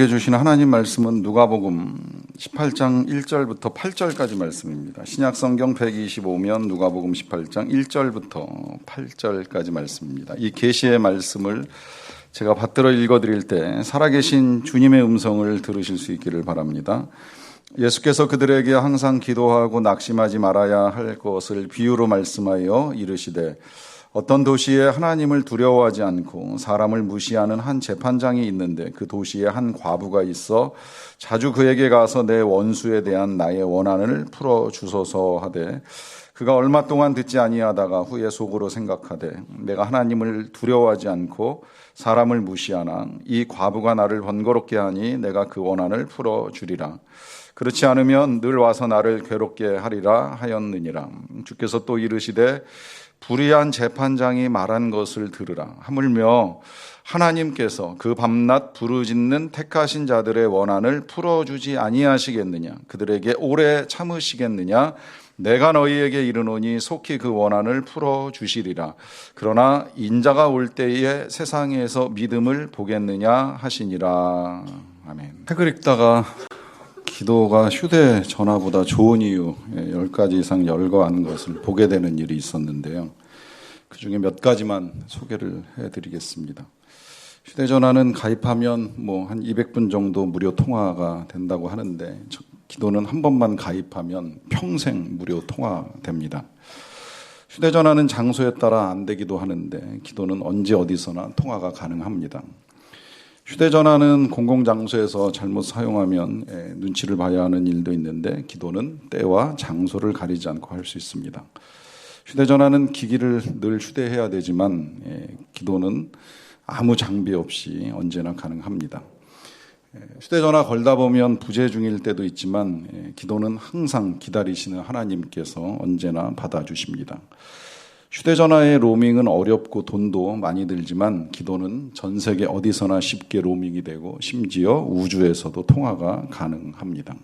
주신 하나님 말씀은 누가복음 18장 1절부터 8절까지 말씀입니다. 신약성경 125면 누가복음 18장 1절부터 8절까지 말씀입니다. 이 계시의 말씀을 제가 받들어 읽어드릴 때 살아계신 주님의 음성을 들으실 수 있기를 바랍니다. 예수께서 그들에게 항상 기도하고 낙심하지 말아야 할 것을 비유로 말씀하여 이르시되 어떤 도시에 하나님을 두려워하지 않고 사람을 무시하는 한 재판장이 있는데 그 도시에 한 과부가 있어 자주 그에게 가서 내 원수에 대한 나의 원한을 풀어주소서 하되 그가 얼마 동안 듣지 아니하다가 후에 속으로 생각하되 내가 하나님을 두려워하지 않고 사람을 무시하나 이 과부가 나를 번거롭게 하니 내가 그 원한을 풀어주리라. 그렇지 않으면 늘 와서 나를 괴롭게 하리라 하였느니라. 주께서 또 이르시되 불의한 재판장이 말한 것을 들으라. 하물며 하나님께서 그 밤낮 부르짖는 택하신 자들의 원한을 풀어주지 아니하시겠느냐. 그들에게 오래 참으시겠느냐. 내가 너희에게 이르노니 속히 그 원한을 풀어주시리라. 그러나 인자가 올 때에 세상에서 믿음을 보겠느냐 하시니라. 아멘. 책을 읽다가 기도가 휴대전화보다 좋은 이유 10가지 이상 열거한 것을 보게 되는 일이 있었는데요. 그중에 몇 가지만 소개를 해드리겠습니다. 휴대전화는 가입하면 한 200분 정도 무료 통화가 된다고 하는데 기도는 한 번만 가입하면 평생 무료 통화됩니다. 휴대전화는 장소에 따라 안 되기도 하는데 기도는 언제 어디서나 통화가 가능합니다. 휴대전화는 공공장소에서 잘못 사용하면 눈치를 봐야 하는 일도 있는데 기도는 때와 장소를 가리지 않고 할 수 있습니다. 휴대전화는 기기를 늘 휴대해야 되지만 기도는 아무 장비 없이 언제나 가능합니다. 휴대전화 걸다 보면 부재 중일 때도 있지만 기도는 항상 기다리시는 하나님께서 언제나 받아주십니다. 휴대전화의 로밍은 어렵고 돈도 많이 들지만 기도는 전 세계 어디서나 쉽게 로밍이 되고 심지어 우주에서도 통화가 가능합니다.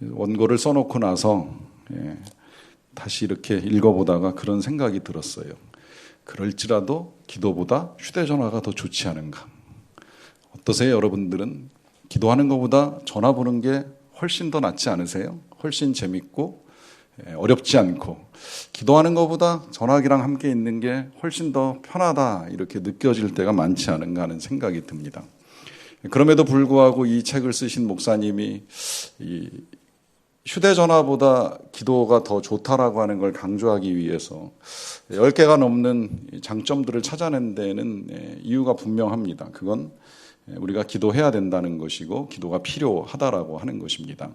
원고를 써놓고 나서 다시 이렇게 읽어보다가 그런 생각이 들었어요. 그럴지라도 기도보다 휴대전화가 더 좋지 않은가. 어떠세요? 여러분들은 기도하는 것보다 전화 보는 게 훨씬 더 낫지 않으세요? 훨씬 재밌고 어렵지 않고 기도하는 것보다 전화기랑 함께 있는 게 훨씬 더 편하다 이렇게 느껴질 때가 많지 않은가 하는 생각이 듭니다. 그럼에도 불구하고 이 책을 쓰신 목사님이 이 휴대전화보다 기도가 더 좋다라고 하는 걸 강조하기 위해서 10개가 넘는 장점들을 찾아낸 데는 이유가 분명합니다. 그건 우리가 기도해야 된다는 것이고 기도가 필요하다라고 하는 것입니다.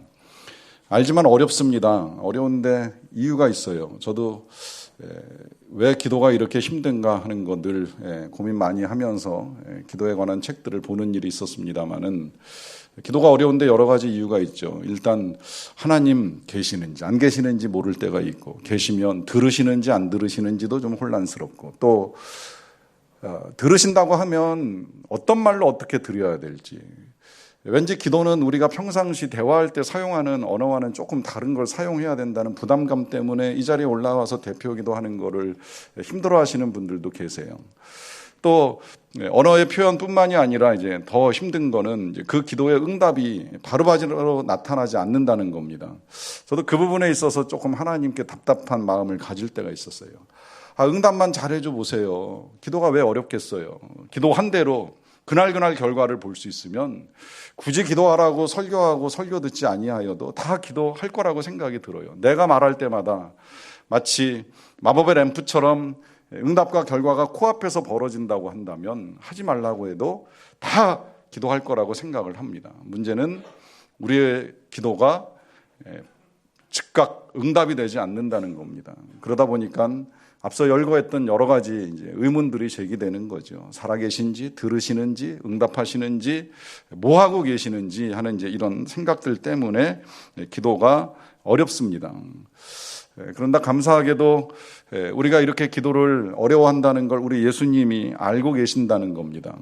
알지만 어렵습니다. 어려운데 이유가 있어요. 저도 왜 기도가 이렇게 힘든가 하는 거 늘 고민 많이 하면서 기도에 관한 책들을 보는 일이 있었습니다만은 기도가 어려운데 여러 가지 이유가 있죠. 일단 하나님 계시는지 안 계시는지 모를 때가 있고 계시면 들으시는지 안 들으시는지도 좀 혼란스럽고 또 들으신다고 하면 어떤 말로 어떻게 드려야 될지 왠지 기도는 우리가 평상시 대화할 때 사용하는 언어와는 조금 다른 걸 사용해야 된다는 부담감 때문에 이 자리에 올라와서 대표 기도하는 거를 힘들어하시는 분들도 계세요. 또 언어의 표현뿐만이 아니라 이제 더 힘든 거는 이제 그 기도의 응답이 바로바로 나타나지 않는다는 겁니다. 저도 그 부분에 있어서 조금 하나님께 답답한 마음을 가질 때가 있었어요. 응답만 잘해줘 보세요. 기도가 왜 어렵겠어요? 기도한 대로 그날 결과를 볼 수 있으면 굳이 기도하라고 설교하고 설교 듣지 아니하여도 다 기도할 거라고 생각이 들어요. 내가 말할 때마다 마치 마법의 램프처럼 응답과 결과가 코앞에서 벌어진다고 한다면 하지 말라고 해도 다 기도할 거라고 생각을 합니다. 문제는 우리의 기도가 즉각 응답이 되지 않는다는 겁니다. 그러다 보니까 앞서 열거했던 여러 가지 이제 의문들이 제기되는 거죠. 살아계신지, 들으시는지, 응답하시는지, 뭐 하고 계시는지 하는 이제 이런 생각들 때문에 기도가 어렵습니다. 그런데 감사하게도 우리가 이렇게 기도를 어려워한다는 걸 우리 예수님이 알고 계신다는 겁니다.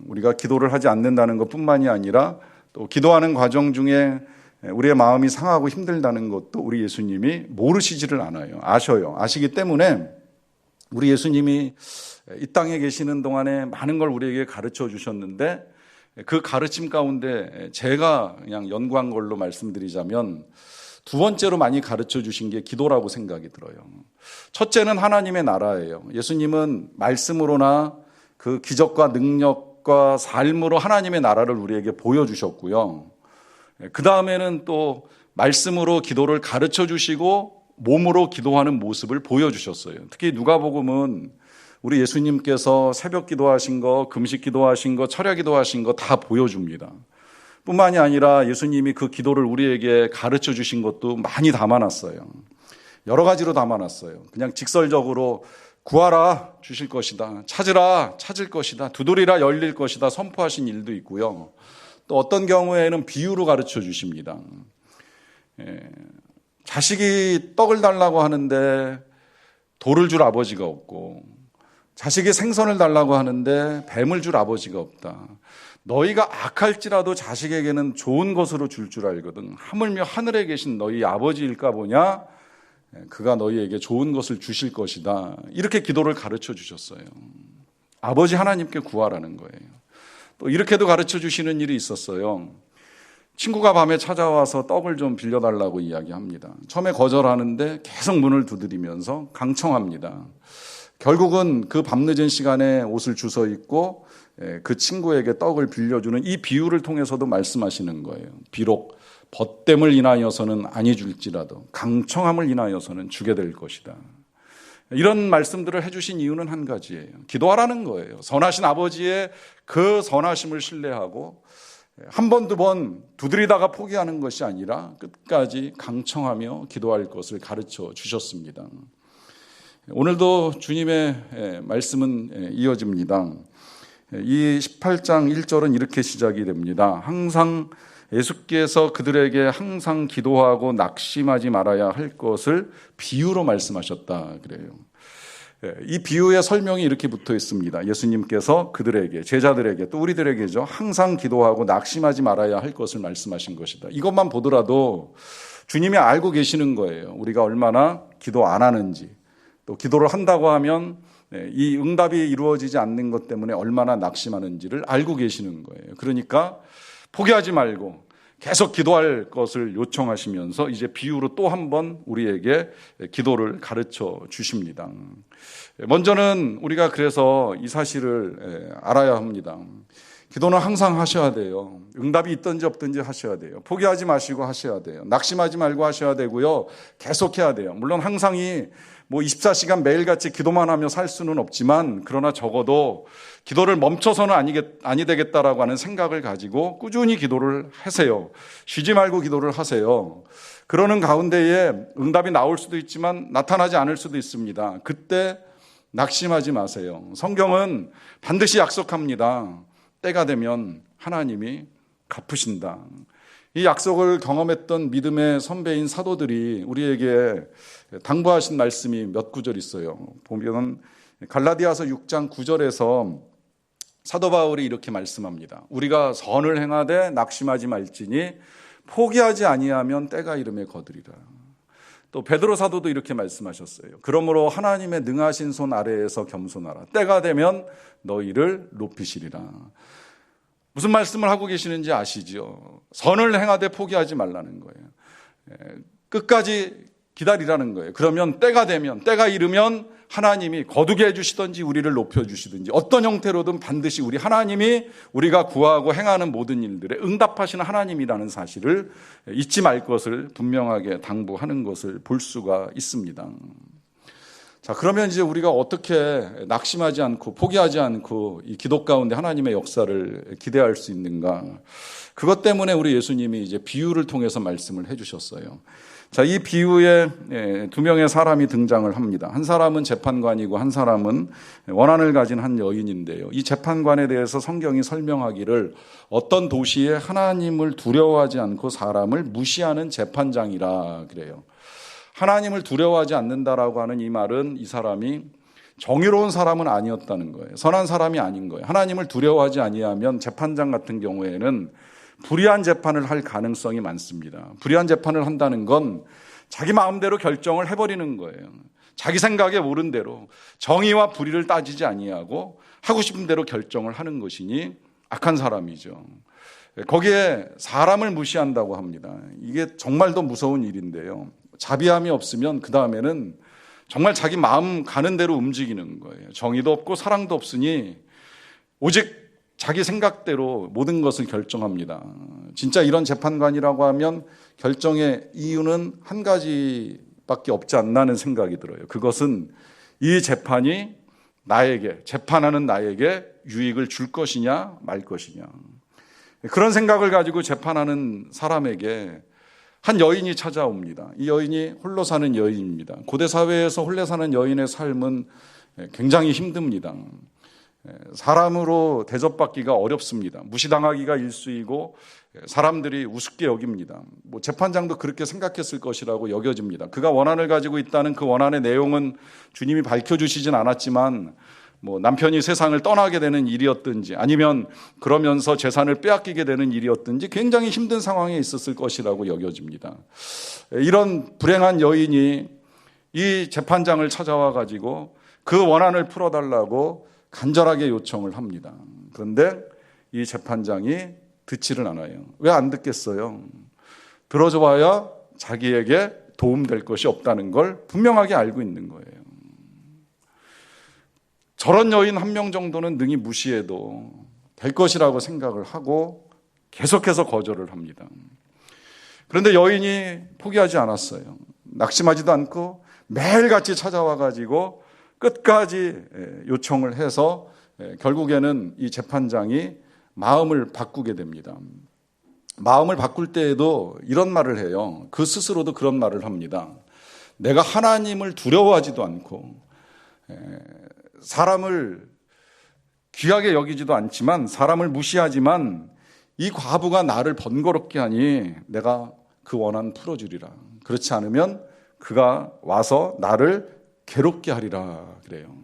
우리가 기도를 하지 않는다는 것뿐만이 아니라 또 기도하는 과정 중에 우리의 마음이 상하고 힘들다는 것도 우리 예수님이 모르시지를 않아요. 아셔요. 아시기 때문에 우리 예수님이 이 땅에 계시는 동안에 많은 걸 우리에게 가르쳐 주셨는데 그 가르침 가운데 제가 그냥 연구한 걸로 말씀드리자면 두 번째로 많이 가르쳐 주신 게 기도라고 생각이 들어요. 첫째는 하나님의 나라예요. 예수님은 말씀으로나 그 기적과 능력과 삶으로 하나님의 나라를 우리에게 보여주셨고요. 그 다음에는 또 말씀으로 기도를 가르쳐 주시고 몸으로 기도하는 모습을 보여주셨어요. 특히 누가복음은 우리 예수님께서 새벽 기도하신 거, 금식 기도하신 거, 철야 기도하신 거 다 보여줍니다. 뿐만이 아니라 예수님이 그 기도를 우리에게 가르쳐 주신 것도 많이 담아놨어요. 여러 가지로 담아놨어요. 그냥 직설적으로 구하라 주실 것이다, 찾으라 찾을 것이다, 두드리라 열릴 것이다 선포하신 일도 있고요. 또 어떤 경우에는 비유로 가르쳐 주십니다. 자식이 떡을 달라고 하는데 돌을 줄 아버지가 없고, 자식이 생선을 달라고 하는데 뱀을 줄 아버지가 없다. 너희가 악할지라도 자식에게는 좋은 것으로 줄 줄 알거든. 하물며 하늘에 계신 너희 아버지일까 보냐? 그가 너희에게 좋은 것을 주실 것이다. 이렇게 기도를 가르쳐 주셨어요. 아버지 하나님께 구하라는 거예요. 또 이렇게도 가르쳐 주시는 일이 있었어요. 친구가 밤에 찾아와서 떡을 좀 빌려달라고 이야기합니다. 처음에 거절하는데 계속 문을 두드리면서 강청합니다. 결국은 그 밤늦은 시간에 옷을 주워 입고 그 친구에게 떡을 빌려주는 이 비유를 통해서도 말씀하시는 거예요. 비록 벗됨을 인하여서는 아니 줄지라도 강청함을 인하여서는 주게 될 것이다. 이런 말씀들을 해주신 이유는 한 가지예요. 기도하라는 거예요. 선하신 아버지의 그 선하심을 신뢰하고 한 번, 두 번 두드리다가 포기하는 것이 아니라 끝까지 강청하며 기도할 것을 가르쳐 주셨습니다. 오늘도 주님의 말씀은 이어집니다. 이 18장 1절은 이렇게 시작이 됩니다. 항상 예수께서 그들에게 항상 기도하고 낙심하지 말아야 할 것을 비유로 말씀하셨다 그래요. 이 비유의 설명이 이렇게 붙어 있습니다. 예수님께서 그들에게, 제자들에게, 또 우리들에게죠, 항상 기도하고 낙심하지 말아야 할 것을 말씀하신 것이다. 이것만 보더라도 주님이 알고 계시는 거예요. 우리가 얼마나 기도 안 하는지, 또 기도를 한다고 하면 이 응답이 이루어지지 않는 것 때문에 얼마나 낙심하는지를 알고 계시는 거예요. 그러니까 포기하지 말고 계속 기도할 것을 요청하시면서 이제 비유로 또 한 번 우리에게 기도를 가르쳐 주십니다. 먼저는 우리가 그래서 이 사실을 알아야 합니다. 기도는 항상 하셔야 돼요. 응답이 있든지 없든지 하셔야 돼요. 포기하지 마시고 하셔야 돼요. 낙심하지 말고 하셔야 되고요. 계속해야 돼요. 물론 항상이 24시간 매일같이 기도만 하며 살 수는 없지만, 그러나 적어도 기도를 멈춰서는 아니 되겠다라고 하는 생각을 가지고 꾸준히 기도를 하세요. 쉬지 말고 기도를 하세요. 그러는 가운데에 응답이 나올 수도 있지만 나타나지 않을 수도 있습니다. 그때 낙심하지 마세요. 성경은 반드시 약속합니다. 때가 되면 하나님이 갚으신다. 이 약속을 경험했던 믿음의 선배인 사도들이 우리에게 당부하신 말씀이 몇 구절 있어요. 보면 갈라디아서 6장 9절에서 사도 바울이 이렇게 말씀합니다. 우리가 선을 행하되 낙심하지 말지니 포기하지 아니하면 때가 이름에 거두리라. 또 베드로 사도도 이렇게 말씀하셨어요. 그러므로 하나님의 능하신 손 아래에서 겸손하라. 때가 되면 너희를 높이시리라. 무슨 말씀을 하고 계시는지 아시죠? 선을 행하되 포기하지 말라는 거예요. 끝까지 기다리라는 거예요. 그러면 때가 되면, 때가 이르면 하나님이 거두게 해주시든지 우리를 높여주시든지 어떤 형태로든 반드시 우리 하나님이 우리가 구하고 행하는 모든 일들에 응답하시는 하나님이라는 사실을 잊지 말 것을 분명하게 당부하는 것을 볼 수가 있습니다. 자, 그러면 이제 우리가 어떻게 낙심하지 않고 포기하지 않고 이 기도 가운데 하나님의 역사를 기대할 수 있는가? 그것 때문에 우리 예수님이 이제 비유를 통해서 말씀을 해주셨어요. 자, 이 비유에 두 명의 사람이 등장을 합니다. 한 사람은 재판관이고 한 사람은 원한을 가진 한 여인인데요. 이 재판관에 대해서 성경이 설명하기를 어떤 도시에 하나님을 두려워하지 않고 사람을 무시하는 재판장이라 그래요. 하나님을 두려워하지 않는다라고 하는 이 말은 이 사람이 정의로운 사람은 아니었다는 거예요. 선한 사람이 아닌 거예요. 하나님을 두려워하지 아니하면 재판장 같은 경우에는 불의한 재판을 할 가능성이 많습니다. 불의한 재판을 한다는 건 자기 마음대로 결정을 해버리는 거예요. 자기 생각에 옳은 대로 정의와 불의를 따지지 아니하고 하고 싶은 대로 결정을 하는 것이니 악한 사람이죠. 거기에 사람을 무시한다고 합니다. 이게 정말 더 무서운 일인데요. 자비함이 없으면 그 다음에는 정말 자기 마음 가는 대로 움직이는 거예요. 정의도 없고 사랑도 없으니 오직 자기 생각대로 모든 것을 결정합니다. 진짜 이런 재판관이라고 하면 결정의 이유는 한 가지밖에 없지 않나는 생각이 들어요. 그것은 이 재판이 나에게, 재판하는 나에게 유익을 줄 것이냐 말 것이냐. 그런 생각을 가지고 재판하는 사람에게 한 여인이 찾아옵니다. 이 여인이 홀로 사는 여인입니다. 고대 사회에서 홀로 사는 여인의 삶은 굉장히 힘듭니다. 사람으로 대접받기가 어렵습니다. 무시당하기가 일쑤이고 사람들이 우습게 여깁니다. 재판장도 그렇게 생각했을 것이라고 여겨집니다. 그가 원한을 가지고 있다는 그 원한의 내용은 주님이 밝혀주시진 않았지만 남편이 세상을 떠나게 되는 일이었든지 아니면 그러면서 재산을 빼앗기게 되는 일이었든지 굉장히 힘든 상황에 있었을 것이라고 여겨집니다. 이런 불행한 여인이 이 재판장을 찾아와 가지고 그 원한을 풀어달라고 간절하게 요청을 합니다. 그런데 이 재판장이 듣지를 않아요. 왜 안 듣겠어요? 들어줘봐야 자기에게 도움될 것이 없다는 걸 분명하게 알고 있는 거예요. 저런 여인 한 명 정도는 능히 무시해도 될 것이라고 생각을 하고 계속해서 거절을 합니다. 그런데 여인이 포기하지 않았어요. 낙심하지도 않고 매일같이 찾아와 가지고 끝까지 요청을 해서 결국에는 이 재판장이 마음을 바꾸게 됩니다. 마음을 바꿀 때에도 이런 말을 해요. 그 스스로도 그런 말을 합니다. 내가 하나님을 두려워하지도 않고 사람을 귀하게 여기지도 않지만 사람을 무시하지만 이 과부가 나를 번거롭게 하니 내가 그 원한 풀어주리라. 그렇지 않으면 그가 와서 나를 괴롭게 하리라 그래요.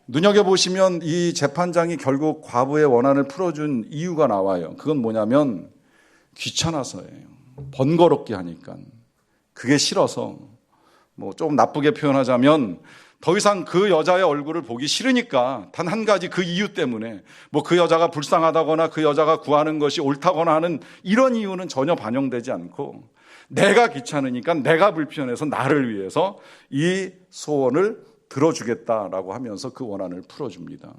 눈여겨보시면 이 재판장이 결국 과부의 원한을 풀어준 이유가 나와요. 그건 뭐냐면 귀찮아서예요. 번거롭게 하니까. 그게 싫어서 좀 나쁘게 표현하자면 더 이상 그 여자의 얼굴을 보기 싫으니까 단 한 가지 그 이유 때문에 그 여자가 불쌍하다거나 그 여자가 구하는 것이 옳다거나 하는 이런 이유는 전혀 반영되지 않고 내가 귀찮으니까 내가 불편해서 나를 위해서 이 소원을 들어주겠다라고 하면서 그 원한을 풀어줍니다.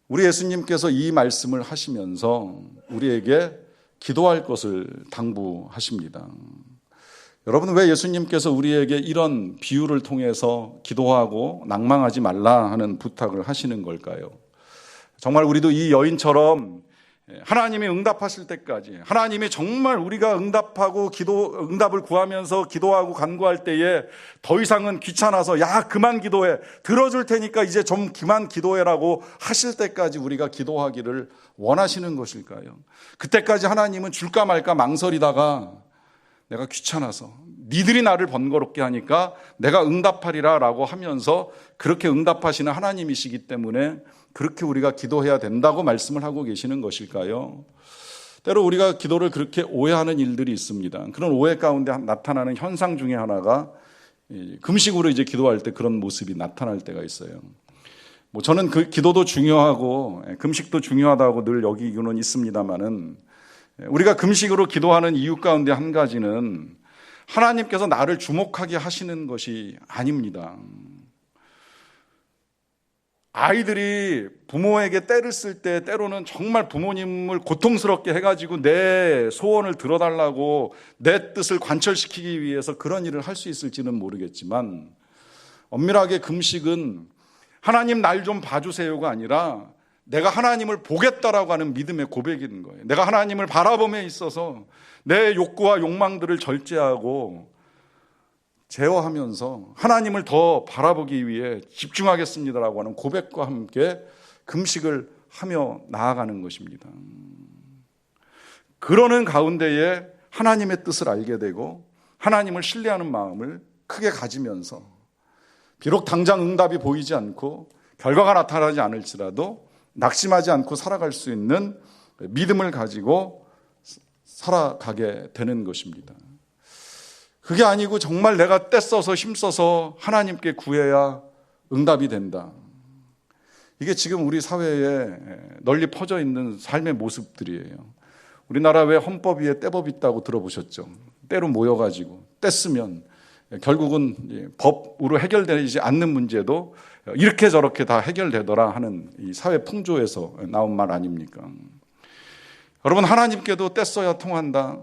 우리 예수님께서 이 말씀을 하시면서 우리에게 기도할 것을 당부하십니다. 여러분, 왜 예수님께서 우리에게 이런 비유를 통해서 기도하고 낭망하지 말라 하는 부탁을 하시는 걸까요? 정말 우리도 이 여인처럼 하나님이 응답하실 때까지, 하나님이 정말 우리가 응답을 구하면서 기도하고 간구할 때에 더 이상은 귀찮아서 야 그만 기도해, 들어줄 테니까 이제 좀 그만 기도해라고 하실 때까지 우리가 기도하기를 원하시는 것일까요? 그때까지 하나님은 줄까 말까 망설이다가 내가 귀찮아서 니들이 나를 번거롭게 하니까 내가 응답하리라 라고 하면서 그렇게 응답하시는 하나님이시기 때문에 그렇게 우리가 기도해야 된다고 말씀을 하고 계시는 것일까요? 때로 우리가 기도를 그렇게 오해하는 일들이 있습니다. 그런 오해 가운데 나타나는 현상 중에 하나가 금식으로 이제 기도할 때 그런 모습이 나타날 때가 있어요. 저는 그 기도도 중요하고 금식도 중요하다고 늘 여기고는 있습니다만은 우리가 금식으로 기도하는 이유 가운데 한 가지는 하나님께서 나를 주목하게 하시는 것이 아닙니다. 아이들이 부모에게 때를 쓸 때 때로는 정말 부모님을 고통스럽게 해가지고 내 소원을 들어달라고 내 뜻을 관철시키기 위해서 그런 일을 할 수 있을지는 모르겠지만 엄밀하게 금식은 하나님 날 좀 봐주세요가 아니라 내가 하나님을 보겠다라고 하는 믿음의 고백인 거예요. 내가 하나님을 바라봄에 있어서 내 욕구와 욕망들을 절제하고 제어하면서 하나님을 더 바라보기 위해 집중하겠습니다라고 하는 고백과 함께 금식을 하며 나아가는 것입니다. 그러는 가운데에 하나님의 뜻을 알게 되고 하나님을 신뢰하는 마음을 크게 가지면서 비록 당장 응답이 보이지 않고 결과가 나타나지 않을지라도 낙심하지 않고 살아갈 수 있는 믿음을 가지고 살아가게 되는 것입니다. 그게 아니고 정말 내가 떼써서 힘써서 하나님께 구해야 응답이 된다. 이게 지금 우리 사회에 널리 퍼져 있는 삶의 모습들이에요. 우리나라 왜 헌법 위에 떼법 있다고 들어보셨죠? 때로 모여가지고 떼쓰면 결국은 법으로 해결되지 않는 문제도 이렇게 저렇게 다 해결되더라 하는 이 사회 풍조에서 나온 말 아닙니까? 여러분, 하나님께도 떼 써야 통한다.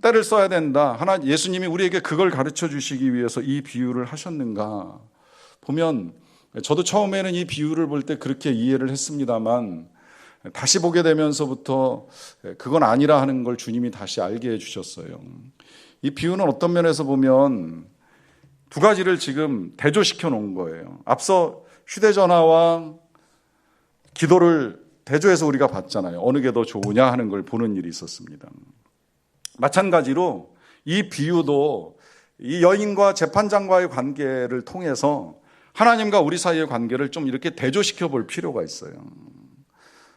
때를 써야 된다. 예수님이 우리에게 그걸 가르쳐 주시기 위해서 이 비유를 하셨는가 보면, 저도 처음에는 이 비유를 볼 때 그렇게 이해를 했습니다만 다시 보게 되면서부터 그건 아니라 하는 걸 주님이 다시 알게 해주셨어요. 이 비유는 어떤 면에서 보면 두 가지를 지금 대조시켜 놓은 거예요. 앞서 휴대전화와 기도를 대조해서 우리가 봤잖아요. 어느 게 더 좋으냐 하는 걸 보는 일이 있었습니다. 마찬가지로 이 비유도 이 여인과 재판장과의 관계를 통해서 하나님과 우리 사이의 관계를 좀 이렇게 대조시켜 볼 필요가 있어요.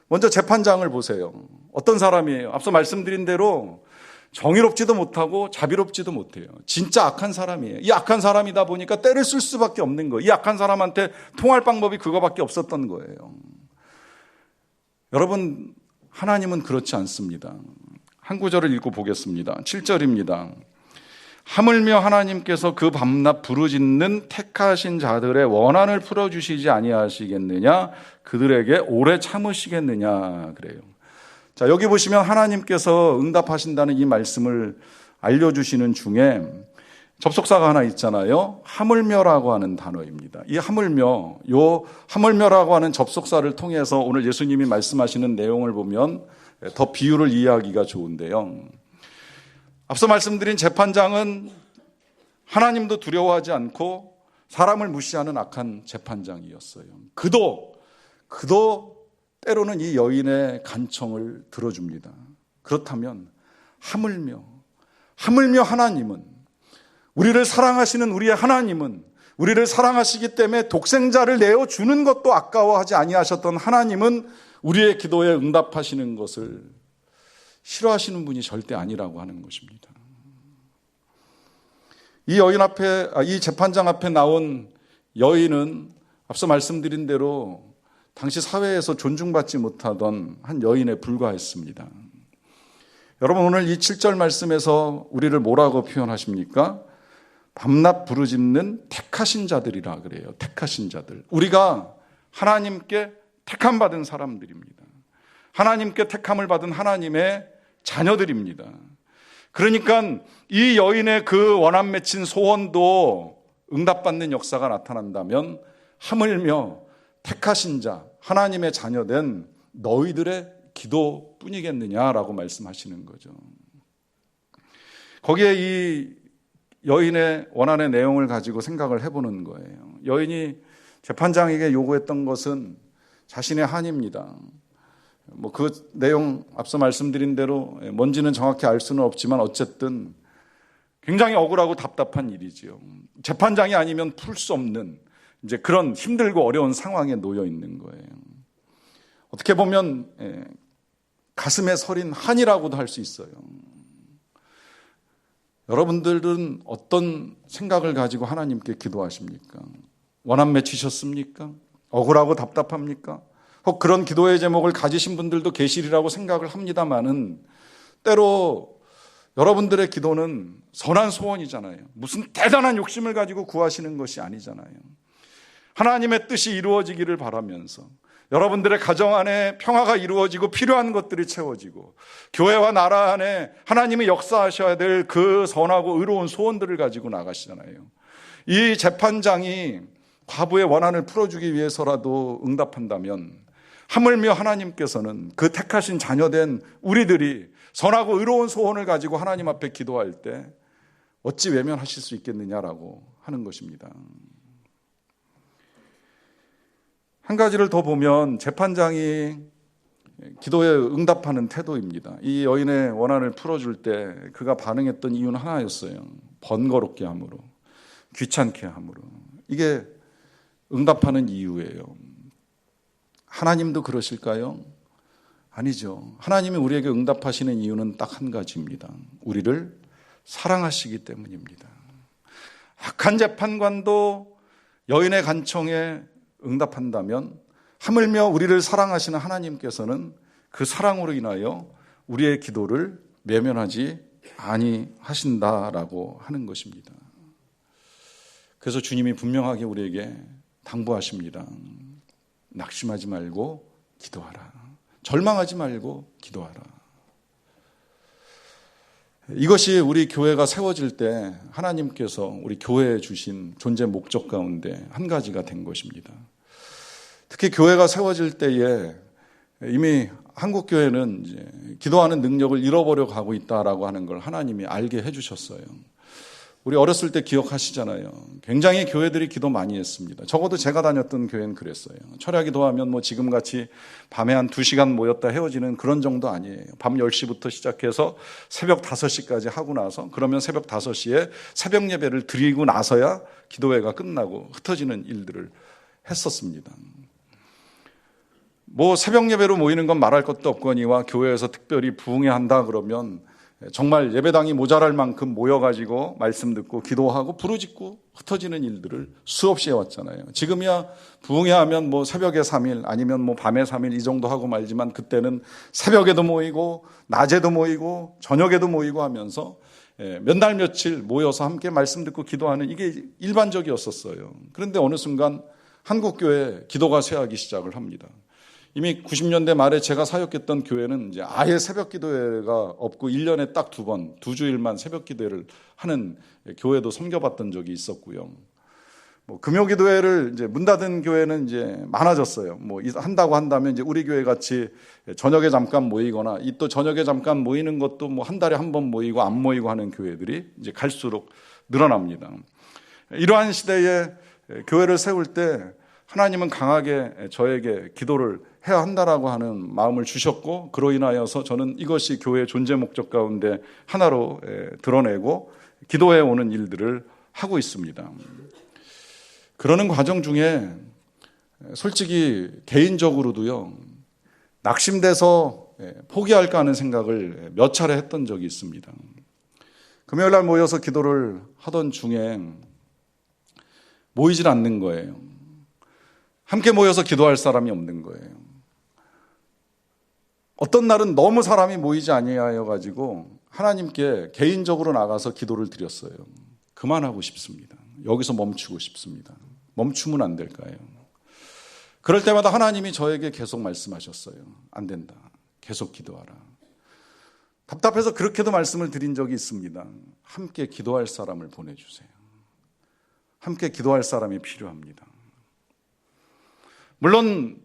먼저 재판장을 보세요. 어떤 사람이에요? 앞서 말씀드린 대로 정의롭지도 못하고 자비롭지도 못해요. 진짜 악한 사람이에요. 이 악한 사람이다 보니까 때를 쓸 수밖에 없는 거예요. 이 악한 사람한테 통할 방법이 그거밖에 없었던 거예요. 여러분, 하나님은 그렇지 않습니다. 한 구절을 읽고 보겠습니다. 7절입니다. 하물며 하나님께서 그 밤낮 부르짖는 택하신 자들의 원한을 풀어주시지 아니하시겠느냐, 그들에게 오래 참으시겠느냐 그래요. 자, 여기 보시면 하나님께서 응답하신다는 이 말씀을 알려주시는 중에 접속사가 하나 있잖아요. 하물며라고 하는 단어입니다. 이 하물며, 요 하물며라고 하는 접속사를 통해서 오늘 예수님이 말씀하시는 내용을 보면 더 비유를 이해하기가 좋은데요. 앞서 말씀드린 재판장은 하나님도 두려워하지 않고 사람을 무시하는 악한 재판장이었어요. 그도 때로는 이 여인의 간청을 들어줍니다. 그렇다면 하물며 하나님은, 우리를 사랑하시는 우리의 하나님은, 우리를 사랑하시기 때문에 독생자를 내어주는 것도 아까워하지 아니하셨던 하나님은 우리의 기도에 응답하시는 것을 싫어하시는 분이 절대 아니라고 하는 것입니다. 이 재판장 앞에 나온 여인은 앞서 말씀드린 대로 당시 사회에서 존중받지 못하던 한 여인에 불과했습니다. 여러분, 오늘 이 7절 말씀에서 우리를 뭐라고 표현하십니까? 밤낮 부르짖는 택하신 자들이라 그래요. 택하신 자들. 우리가 하나님께 택함 받은 사람들입니다. 하나님께 택함을 받은 하나님의 자녀들입니다. 그러니까 이 여인의 그 원한 맺힌 소원도 응답받는 역사가 나타난다면 하물며 택하신 자, 하나님의 자녀된 너희들의 기도뿐이겠느냐라고 말씀하시는 거죠. 거기에 이 여인의 원한의 내용을 가지고 생각을 해보는 거예요. 여인이 재판장에게 요구했던 것은 자신의 한입니다. 그 내용 앞서 말씀드린 대로 뭔지는 정확히 알 수는 없지만 어쨌든 굉장히 억울하고 답답한 일이지요. 재판장이 아니면 풀 수 없는 이제 그런 힘들고 어려운 상황에 놓여 있는 거예요. 어떻게 보면 가슴에 서린 한이라고도 할 수 있어요. 여러분들은 어떤 생각을 가지고 하나님께 기도하십니까? 원한 맺히셨습니까? 억울하고 답답합니까? 혹 그런 기도의 제목을 가지신 분들도 계시리라고 생각을 합니다만은 때로 여러분들의 기도는 선한 소원이잖아요. 무슨 대단한 욕심을 가지고 구하시는 것이 아니잖아요. 하나님의 뜻이 이루어지기를 바라면서 여러분들의 가정 안에 평화가 이루어지고 필요한 것들이 채워지고 교회와 나라 안에 하나님이 역사하셔야 될 그 선하고 의로운 소원들을 가지고 나가시잖아요. 이 재판장이 과부의 원한을 풀어주기 위해서라도 응답한다면 하물며 하나님께서는 그 택하신 자녀된 우리들이 선하고 의로운 소원을 가지고 하나님 앞에 기도할 때 어찌 외면하실 수 있겠느냐라고 하는 것입니다. 한 가지를 더 보면 재판장이 기도에 응답하는 태도입니다. 이 여인의 원한을 풀어줄 때 그가 반응했던 이유는 하나였어요. 번거롭게 함으로, 귀찮게 함으로. 이게 응답하는 이유예요. 하나님도 그러실까요? 아니죠. 하나님이 우리에게 응답하시는 이유는 딱 한 가지입니다. 우리를 사랑하시기 때문입니다. 악한 재판관도 여인의 간청에 응답한다면 하물며 우리를 사랑하시는 하나님께서는 그 사랑으로 인하여 우리의 기도를 외면하지 아니하신다라고 하는 것입니다. 그래서 주님이 분명하게 우리에게 당부하십니다. 낙심하지 말고 기도하라. 절망하지 말고 기도하라. 이것이 우리 교회가 세워질 때 하나님께서 우리 교회에 주신 존재 목적 가운데 한 가지가 된 것입니다. 특히 교회가 세워질 때에 이미 한국 교회는 이제 기도하는 능력을 잃어버려 가고 있다라고 하는 걸 하나님이 알게 해주셨어요. 우리 어렸을 때 기억하시잖아요. 굉장히 교회들이 기도 많이 했습니다. 적어도 제가 다녔던 교회는 그랬어요. 철야 기도하면 뭐 지금같이 밤에 한 2시간 모였다 헤어지는 그런 정도 아니에요. 밤 10시부터 시작해서 새벽 5시까지 하고 나서 그러면 새벽 5시에 새벽 예배를 드리고 나서야 기도회가 끝나고 흩어지는 일들을 했었습니다. 뭐 새벽 예배로 모이는 건 말할 것도 없거니와 교회에서 특별히 부흥회 한다 그러면 정말 예배당이 모자랄 만큼 모여가지고 말씀 듣고 기도하고 부르짖고 흩어지는 일들을 수없이 해왔잖아요. 지금이야 부흥회 하면 뭐 새벽에 3일 아니면 뭐 밤에 3일 이 정도 하고 말지만 그때는 새벽에도 모이고 낮에도 모이고 저녁에도 모이고 하면서 몇 날 며칠 모여서 함께 말씀 듣고 기도하는 이게 일반적이었었어요. 그런데 어느 순간 한국교회 기도가 쇠하기 시작을 합니다. 이미 90년대 말에 제가 사역했던 교회는 이제 아예 새벽 기도회가 없고 1년에 딱 2번, 2주일만 새벽 기도회를 하는 교회도 섬겨봤던 적이 있었고요. 뭐 금요 기도회를 이제 문 닫은 교회는 이제 많아졌어요. 뭐 한다고 한다면 이제 우리 교회 같이 저녁에 잠깐 모이거나 이 또 저녁에 잠깐 모이는 것도 뭐 한 달에 한 번 모이고 안 모이고 하는 교회들이 이제 갈수록 늘어납니다. 이러한 시대에 교회를 세울 때 하나님은 강하게 저에게 기도를 해야 한다라고 하는 마음을 주셨고 그로 인하여서 저는 이것이 교회의 존재 목적 가운데 하나로 드러내고 기도해 오는 일들을 하고 있습니다. 그러는 과정 중에 솔직히 개인적으로도요 낙심돼서 포기할까 하는 생각을 몇 차례 했던 적이 있습니다. 금요일 날 모여서 기도를 하던 중에 모이질 않는 거예요. 함께 모여서 기도할 사람이 없는 거예요. 어떤 날은 너무 사람이 모이지 아니하여 가지고 하나님께 개인적으로 나가서 기도를 드렸어요. 그만하고 싶습니다. 여기서 멈추고 싶습니다. 멈추면 안 될까요? 그럴 때마다 하나님이 저에게 계속 말씀하셨어요. 안 된다. 계속 기도하라. 답답해서 그렇게도 말씀을 드린 적이 있습니다. 함께 기도할 사람을 보내주세요. 함께 기도할 사람이 필요합니다. 물론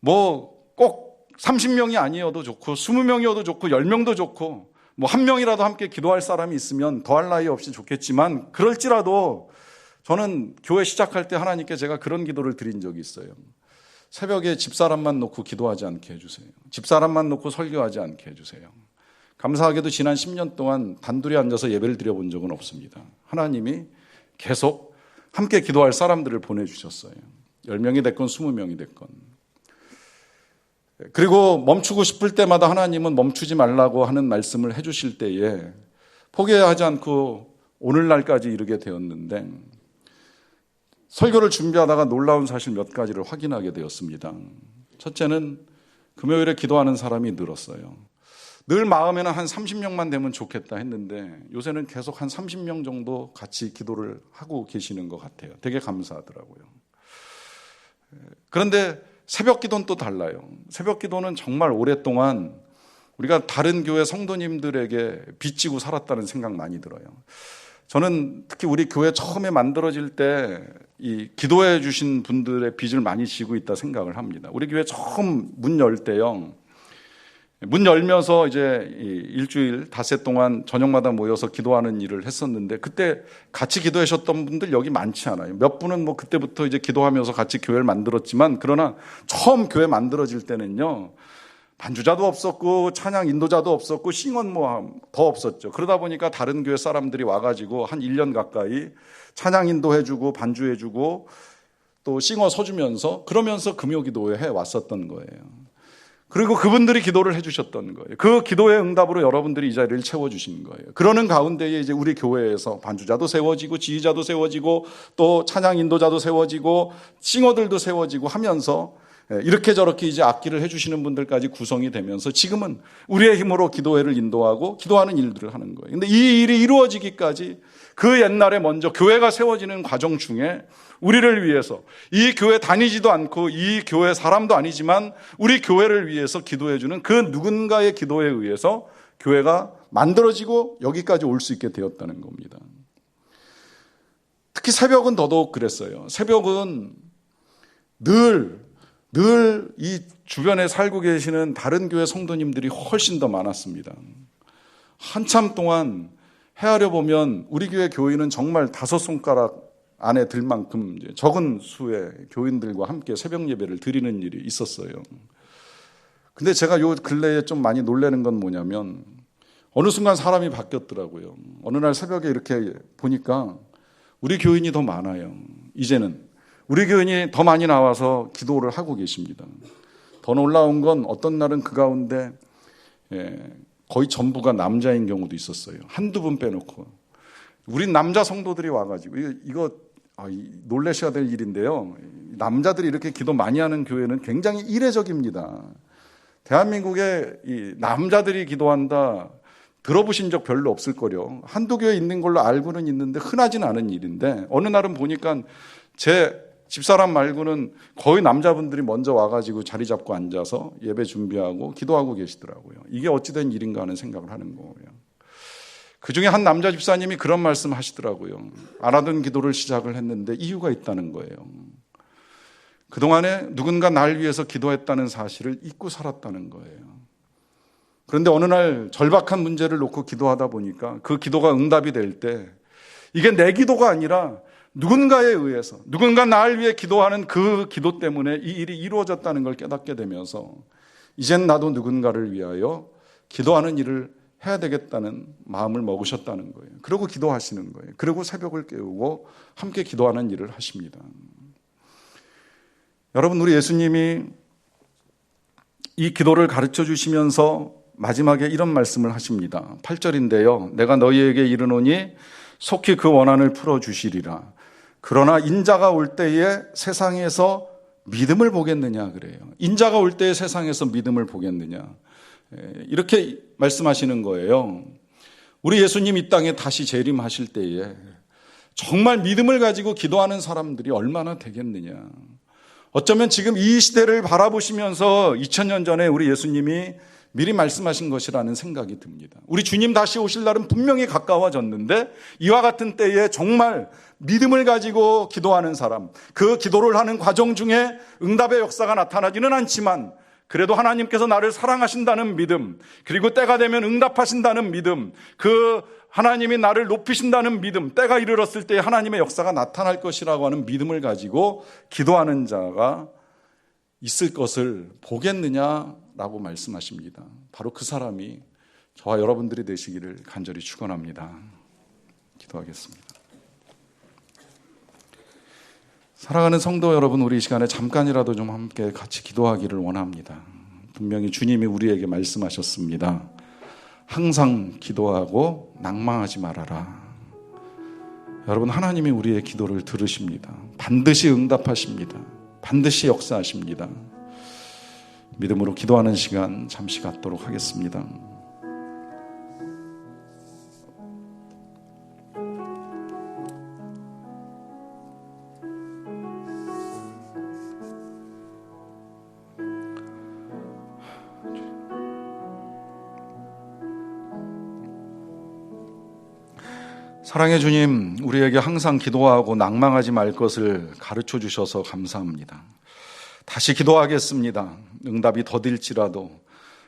뭐 꼭 30명이 아니어도 좋고 20명이어도 좋고 10명도 좋고 뭐 1명이라도 함께 기도할 사람이 있으면 더할 나위 없이 좋겠지만 그럴지라도 저는 교회 시작할 때 하나님께 제가 그런 기도를 드린 적이 있어요. 새벽에 집사람만 놓고 기도하지 않게 해주세요. 집사람만 놓고 설교하지 않게 해주세요. 감사하게도 지난 10년 동안 단둘이 앉아서 예배를 드려본 적은 없습니다. 하나님이 계속 함께 기도할 사람들을 보내주셨어요. 10명이 됐건 20명이 됐건. 그리고 멈추고 싶을 때마다 하나님은 멈추지 말라고 하는 말씀을 해주실 때에 포기하지 않고 오늘날까지 이르게 되었는데 설교를 준비하다가 놀라운 사실 몇 가지를 확인하게 되었습니다. 첫째는 금요일에 기도하는 사람이 늘었어요. 늘 마음에는 한 30명만 되면 좋겠다 했는데 요새는 계속 한 30명 정도 같이 기도를 하고 계시는 것 같아요. 되게 감사하더라고요. 그런데 새벽 기도는 또 달라요. 새벽 기도는 정말 오랫동안 우리가 다른 교회 성도님들에게 빚지고 살았다는 생각 많이 들어요. 저는 특히 우리 교회 처음에 만들어질 때 이 기도해 주신 분들의 빚을 많이 지고 있다 생각을 합니다. 우리 교회 처음 문 열 때요. 문 열면서 이제 일주일 닷새 동안 저녁마다 모여서 기도하는 일을 했었는데 그때 같이 기도하셨던 분들 여기 많지 않아요. 몇 분은 뭐 그때부터 이제 기도하면서 같이 교회를 만들었지만 그러나 처음 교회 만들어질 때는요. 반주자도 없었고 찬양 인도자도 없었고 싱언 뭐 더 없었죠. 그러다 보니까 다른 교회 사람들이 와가지고 한 1년 가까이 찬양 인도해주고 반주해주고 또 싱어 서주면서 그러면서 금요기도회 해왔었던 거예요. 그리고 그분들이 기도를 해주셨던 거예요. 그 기도의 응답으로 여러분들이 이 자리를 채워주신 거예요. 그러는 가운데에 이제 우리 교회에서 반주자도 세워지고 지휘자도 세워지고 또 찬양 인도자도 세워지고 싱어들도 세워지고 하면서 이렇게 저렇게 이제 악기를 해주시는 분들까지 구성이 되면서 지금은 우리의 힘으로 기도회를 인도하고 기도하는 일들을 하는 거예요. 근데 이 일이 이루어지기까지 그 옛날에 먼저 교회가 세워지는 과정 중에 우리를 위해서, 이 교회 다니지도 않고 이 교회 사람도 아니지만 우리 교회를 위해서 기도해주는 그 누군가의 기도에 의해서 교회가 만들어지고 여기까지 올 수 있게 되었다는 겁니다. 특히 새벽은 더더욱 그랬어요. 새벽은 늘 이 주변에 살고 계시는 다른 교회 성도님들이 훨씬 더 많았습니다. 한참 동안 헤아려 보면 우리 교회 교인은 정말 5손가락 안에 들 만큼 적은 수의 교인들과 함께 새벽 예배를 드리는 일이 있었어요. 근데 제가 요 근래에 좀 많이 놀라는 건 뭐냐면 어느 순간 사람이 바뀌었더라고요. 어느 날 새벽에 이렇게 보니까 우리 교인이 더 많아요. 이제는 우리 교인이 더 많이 나와서 기도를 하고 계십니다. 더 놀라운 건 어떤 날은 그 가운데 거의 전부가 남자인 경우도 있었어요. 한두 분 빼놓고. 우린 남자 성도들이 와가지고 이거 놀라셔야 될 일인데요. 남자들이 이렇게 기도 많이 하는 교회는 굉장히 이례적입니다. 대한민국에 이 남자들이 기도한다 들어보신 적 별로 없을 거요. 한두 교회 있는 걸로 알고는 있는데 흔하진 않은 일인데 어느 날은 보니까 제 집사람 말고는 거의 남자분들이 먼저 와가지고 자리 잡고 앉아서 예배 준비하고 기도하고 계시더라고요. 이게 어찌된 일인가 하는 생각을 하는 거예요. 그중에 한 남자 집사님이 그런 말씀 하시더라고요. 알아둔 기도를 시작을 했는데 이유가 있다는 거예요. 그동안에 누군가 날 위해서 기도했다는 사실을 잊고 살았다는 거예요. 그런데 어느 날 절박한 문제를 놓고 기도하다 보니까 그 기도가 응답이 될 때 이게 내 기도가 아니라 누군가에 의해서 누군가 나를 위해 기도하는 그 기도 때문에 이 일이 이루어졌다는 걸 깨닫게 되면서 이젠 나도 누군가를 위하여 기도하는 일을 해야 되겠다는 마음을 먹으셨다는 거예요. 그리고 기도하시는 거예요. 그리고 새벽을 깨우고 함께 기도하는 일을 하십니다. 여러분, 우리 예수님이 이 기도를 가르쳐 주시면서 마지막에 이런 말씀을 하십니다. 8절인데요. 내가 너희에게 이르노니 속히 그 원한을 풀어주시리라. 그러나 인자가 올 때에 세상에서 믿음을 보겠느냐 그래요. 인자가 올 때에 세상에서 믿음을 보겠느냐. 이렇게 말씀하시는 거예요. 우리 예수님 이 땅에 다시 재림하실 때에 정말 믿음을 가지고 기도하는 사람들이 얼마나 되겠느냐. 어쩌면 지금 이 시대를 바라보시면서 2000년 전에 우리 예수님이 미리 말씀하신 것이라는 생각이 듭니다. 우리 주님 다시 오실 날은 분명히 가까워졌는데 이와 같은 때에 정말 믿음을 가지고 기도하는 사람, 그 기도를 하는 과정 중에 응답의 역사가 나타나지는 않지만 그래도 하나님께서 나를 사랑하신다는 믿음, 그리고 때가 되면 응답하신다는 믿음, 그 하나님이 나를 높이신다는 믿음, 때가 이르렀을 때 하나님의 역사가 나타날 것이라고 하는 믿음을 가지고 기도하는 자가 있을 것을 보겠느냐라고 말씀하십니다. 바로 그 사람이 저와 여러분들이 되시기를 간절히 축원합니다. 기도하겠습니다. 사랑하는 성도 여러분, 우리 이 시간에 잠깐이라도 좀 함께 같이 기도하기를 원합니다. 분명히 주님이 우리에게 말씀하셨습니다. 항상 기도하고 낭망하지 말아라. 여러분, 하나님이 우리의 기도를 들으십니다. 반드시 응답하십니다. 반드시 역사하십니다. 믿음으로 기도하는 시간 잠시 갖도록 하겠습니다. 사랑의 주님, 우리에게 항상 기도하고 낭망하지 말 것을 가르쳐 주셔서 감사합니다. 다시 기도하겠습니다. 응답이 더딜지라도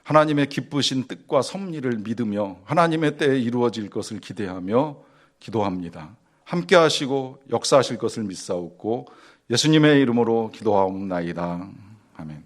하나님의 기쁘신 뜻과 섭리를 믿으며 하나님의 때에 이루어질 것을 기대하며 기도합니다. 함께 하시고 역사하실 것을 믿사옵고 예수님의 이름으로 기도하옵나이다. 아멘.